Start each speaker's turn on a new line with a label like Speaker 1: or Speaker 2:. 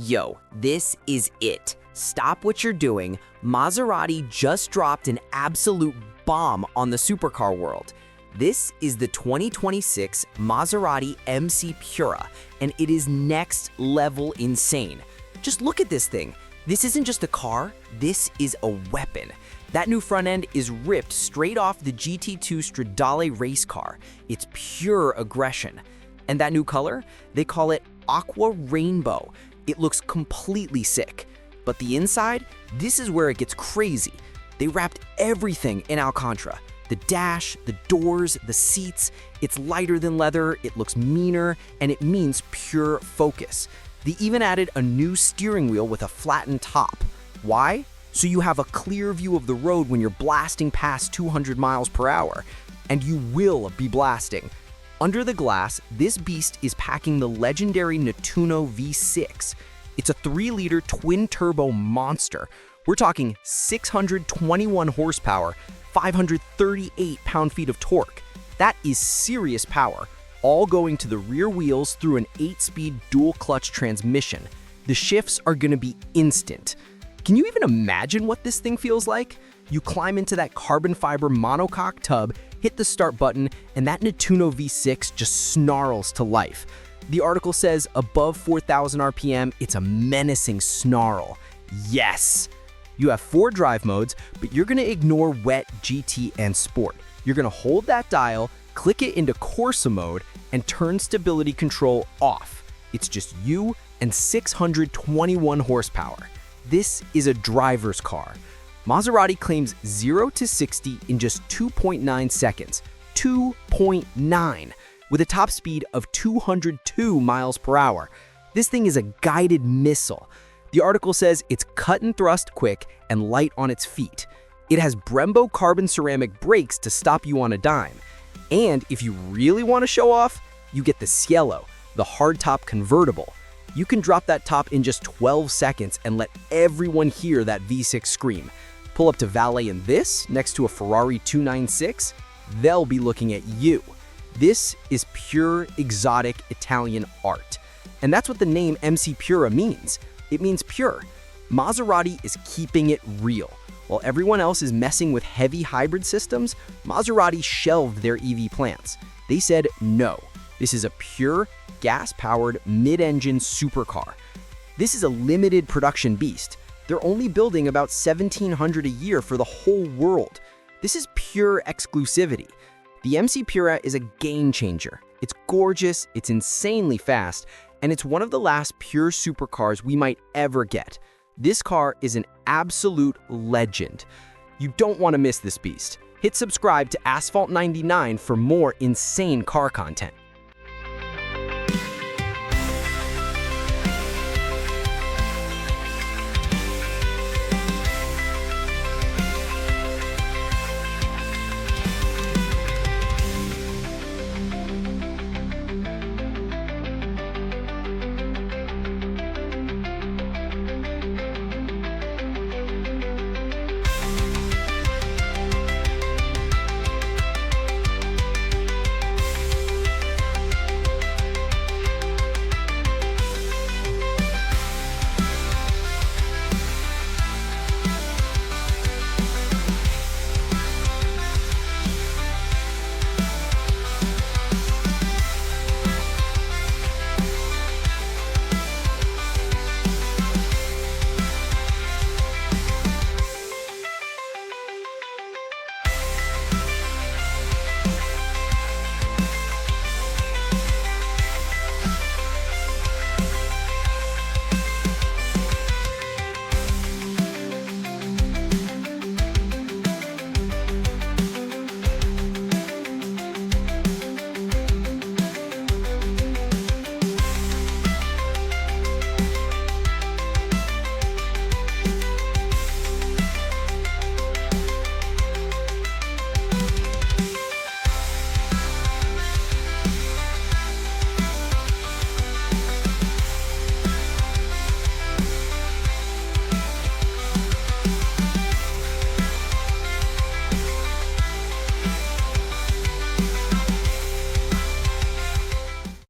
Speaker 1: Yo, this is it. Stop what you're doing. Maserati just dropped an absolute bomb on the supercar world. This is the 2026 Maserati MCPura, and it is next level insane. Just look at this thing. This isn't just a car, this is a weapon. That new front end is ripped straight off the GT2 Stradale race car. It's pure aggression. And that new color? They call it Aqua Rainbow. It looks completely sick. But the inside? This is where it gets crazy. They wrapped everything in Alcantara. The dash, the doors, the seats. It's lighter than leather, it looks meaner, and it means pure focus. They even added a new steering wheel with a flattened top. Why? So you have a clear view of the road when you're blasting past 200 miles per hour. And you will be blasting. Under the glass, this beast is packing the legendary Nettuno V6. It's a 3-liter twin-turbo monster. We're talking 621 horsepower, 538 pound-feet of torque. That is serious power, all going to the rear wheels through an 8-speed dual-clutch transmission. The shifts are going to be instant. Can you even imagine what this thing feels like? You climb into that carbon fiber monocoque tub, hit the start button, and that Nettuno V6 just snarls to life. The article says above 4,000 RPM, it's a menacing snarl. Yes! You have 4 drive modes, but you're going to ignore wet, GT, and sport. You're going to hold that dial, click it into Corsa Mode, and turn stability control off. It's just you and 621 horsepower. This is a driver's car. Maserati claims 0 to 60 in just 2.9 seconds. 2.9! With a top speed of 202 miles per hour. This thing is a guided missile. The article says it's cut and thrust quick and light on its feet. It has Brembo carbon ceramic brakes to stop you on a dime. And if you really want to show off, you get the Cielo, the hardtop convertible. You can drop that top in just 12 seconds and let everyone hear that V6 scream. Pull up to valet in this next to a Ferrari 296, they'll be looking at you. This is pure exotic Italian art. And that's what the name MCPura means. It means pure. Maserati is keeping it real. While everyone else is messing with heavy hybrid systems, Maserati shelved their EV plans. They said no. This is a pure, gas-powered, mid-engine supercar. This is a limited production beast. They're only building about 1,700 a year for the whole world. This is pure exclusivity. The MCPura is a game changer. It's gorgeous, it's insanely fast, and it's one of the last pure supercars we might ever get. This car is an absolute legend. You don't want to miss this beast. Hit subscribe to Asphalt 99 for more insane car content.